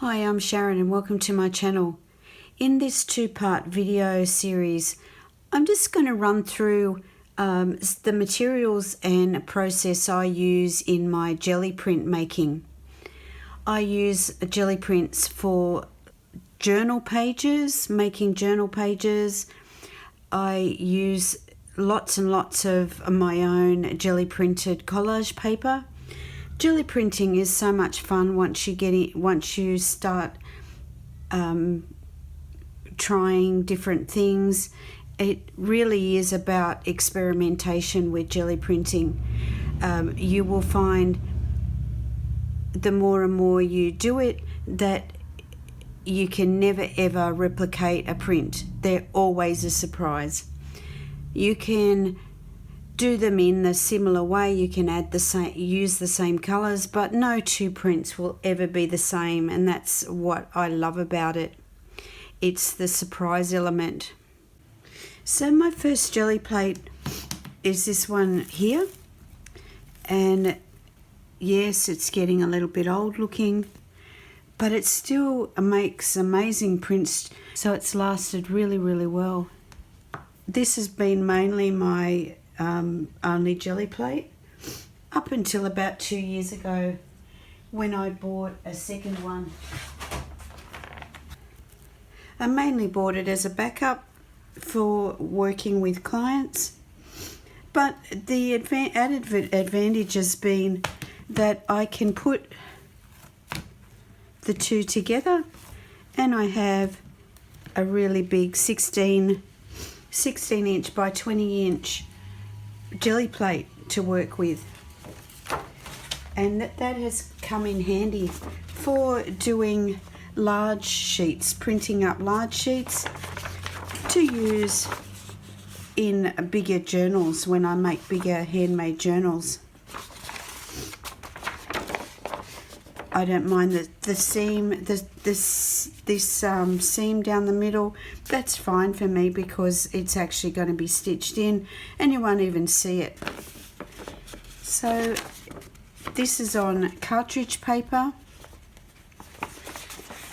Hi, I'm Sharon and welcome to my channel. In this two-part video series, I'm just going to run through the materials and process I use in my jelly print making. I use jelly prints for journal pages, making journal pages. I use lots and lots of my own jelly printed collage paper. Jelly printing is so much fun once you start trying different things. It really is about experimentation with jelly printing. You will find the more and more you do it that you can never ever replicate a print. They're always a surprise. You can do them in a similar way. You can use the same colors, but no two prints will ever be the same, and that's what I love about it. It's the surprise element. So my first jelly plate is this one here, and yes, it's getting a little bit old looking, but it still makes amazing prints, so it's lasted really well. This has been mainly my only jelly plate up until about 2 years ago when I bought a second one. I mainly bought it as a backup for working with clients, but the added advantage has been that I can put the two together, and I have a really big 16 inch by 20 inch jelly plate to work with, and that has come in handy for doing large sheets, printing up large sheets to use in bigger journals when I make bigger handmade journals. I don't mind the seam, this seam down the middle. That's fine for me because it's actually going to be stitched in and you won't even see it. So this is on cartridge paper.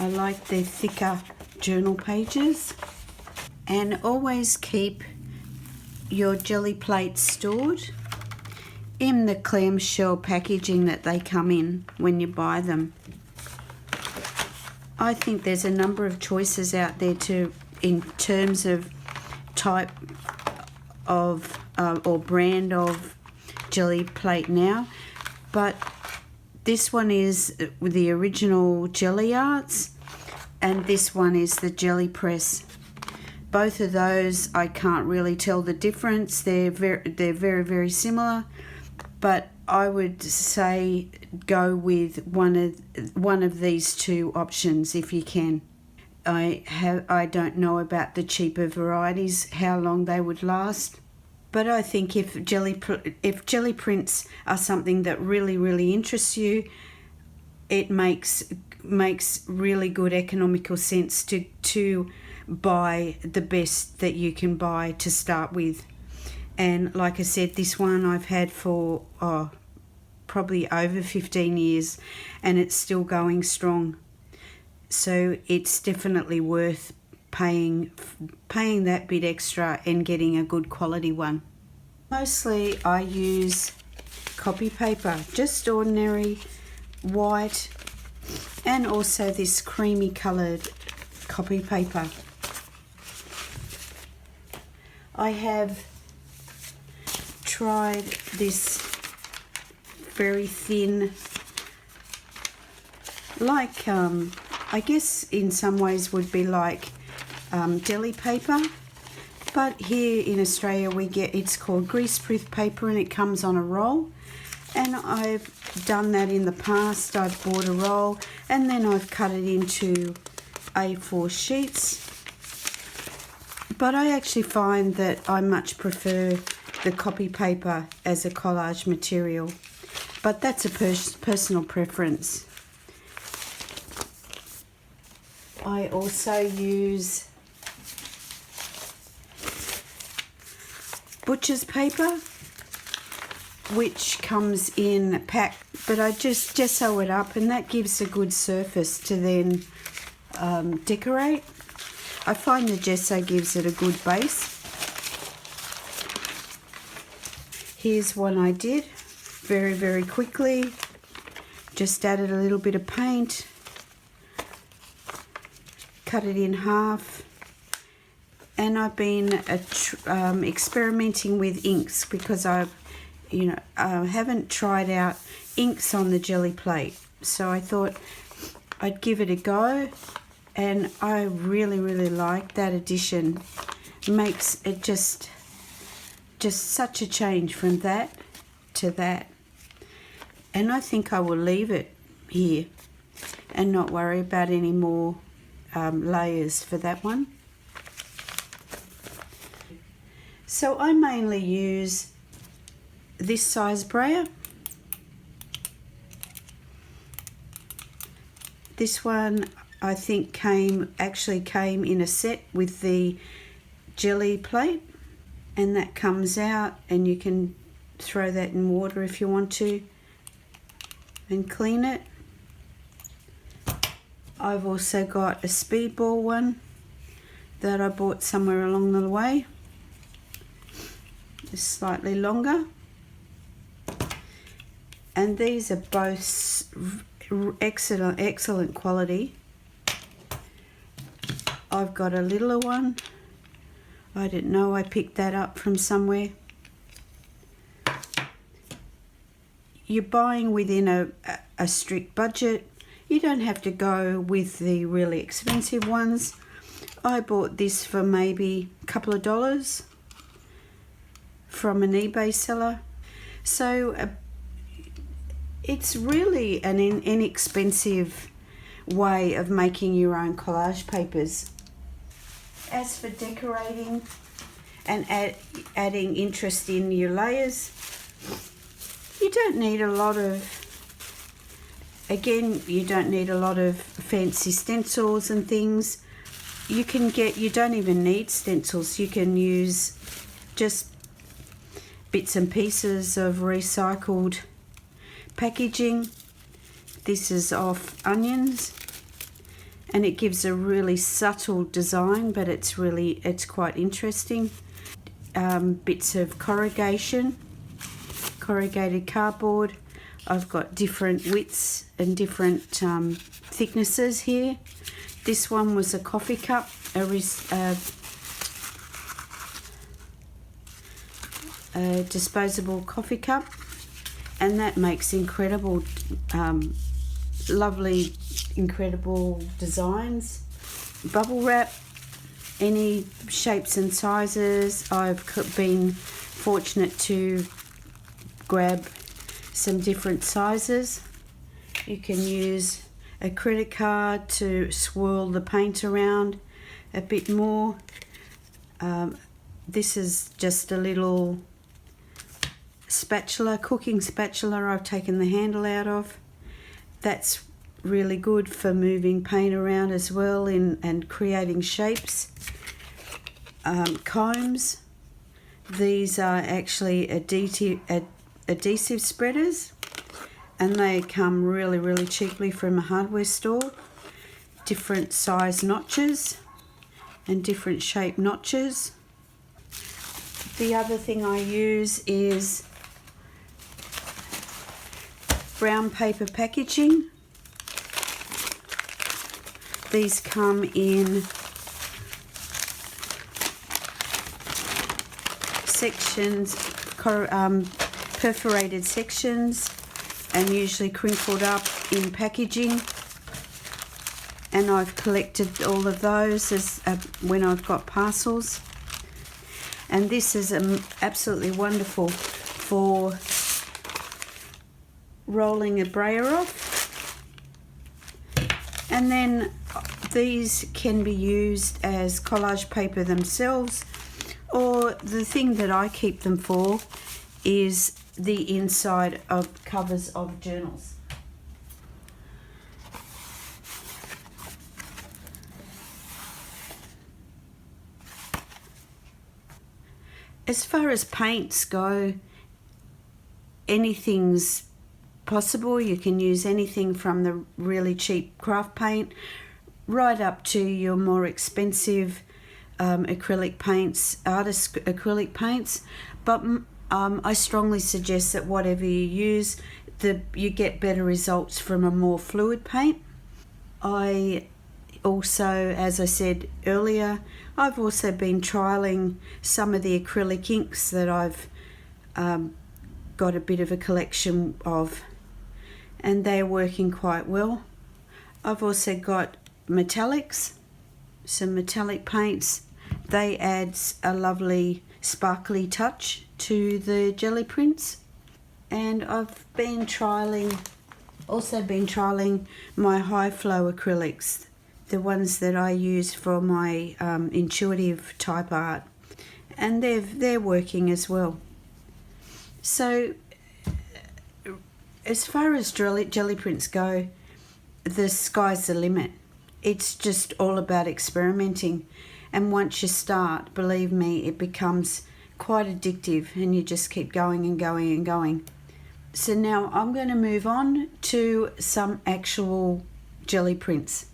I like the thicker journal pages. And always keep your jelly plates stored in the clamshell packaging that they come in when you buy them. I think there's a number of choices out there in terms of type of or brand of jelly plate now, but this one is the original Gelli Arts and this one is the Gelli Press. Both of those I can't really tell the difference. They're very similar, but I would say go with one of these two options if you can. I don't know about the cheaper varieties, how long they would last, but I think if jelly prints are something that really interests you, it makes really good economical sense to buy the best that you can buy to start with. And like I said, this one I've had for probably over 15 years and it's still going strong. So it's definitely worth paying that bit extra and getting a good quality one. Mostly I use copy paper, just ordinary white, and also this creamy coloured copy paper. I have tried this very thin, like I guess in some ways would be like deli paper, but here in Australia it's called greaseproof paper and it comes on a roll, and I've done that in the past. I've bought a roll and then I've cut it into A4 sheets, but I actually find that I much prefer the copy paper as a collage material, but that's a personal preference. I also use butcher's paper, which comes in a pack, but I just gesso it up, and that gives a good surface to then decorate. I find the gesso gives it a good base. Here's one I did very, very quickly. Just added a little bit of paint, cut it in half, and I've been experimenting with inks because I haven't tried out inks on the Gelli plate, so I thought I'd give it a go, and I really, really like that addition. It makes it just such a change from that to that, and I think I will leave it here and not worry about any more layers for that one. So I mainly use this size brayer. This one I think actually came in a set with the Gelli plate, and that comes out, and you can throw that in water if you want to and clean it. I've also got a speedball one that I bought somewhere along the way. It's slightly longer, and these are both excellent quality. I've got a littler one. I didn't know I picked that up from somewhere. You're buying within a strict budget. You don't have to go with the really expensive ones. I bought this for maybe a couple of dollars from an eBay seller. So it's really an inexpensive way of making your own collage papers. As for decorating and adding interest in your layers, you don't need a lot of, you don't need a lot of fancy stencils and things. You don't even need stencils. You can use just bits and pieces of recycled packaging. This is off onions, and it gives a really subtle design, but it's quite interesting. Bits of corrugated cardboard. I've got different widths and different thicknesses here. This one was a coffee cup, a disposable coffee cup, and that makes incredible lovely, incredible designs. Bubble wrap, any shapes and sizes. I've been fortunate to grab some different sizes. You can use a credit card to swirl the paint around a bit more. This is just a little spatula, cooking spatula I've taken the handle out of. That's really good for moving paint around as well and creating shapes. Combs. These are actually adhesive spreaders, and they come really, really cheaply from a hardware store. Different size notches and different shape notches. The other thing I use is brown paper packaging. These come in sections, perforated sections, and usually crinkled up in packaging. And I've collected all of those as when I've got parcels. And this is absolutely wonderful for rolling a brayer off. And then these can be used as collage paper themselves, or the thing that I keep them for is the inside of covers of journals. As far as paints go, anything's possible. You can use anything from the really cheap craft paint right up to your more expensive acrylic paints, artist acrylic paints. But I strongly suggest that whatever you use, you get better results from a more fluid paint. I also, as I said earlier, I've also been trialling some of the acrylic inks that I've got a bit of a collection of, and they're working quite well. I've also got metallics, some metallic paints. They add a lovely sparkly touch to the Gelli prints. And I've also been trialling my high flow acrylics, the ones that I use for my intuitive type art, and they're working as well. So as far as Gelli prints go, the sky's the limit. It's just all about experimenting, and once you start, believe me, it becomes quite addictive, and you just keep going and going and going. So now I'm going to move on to some actual Gelli prints.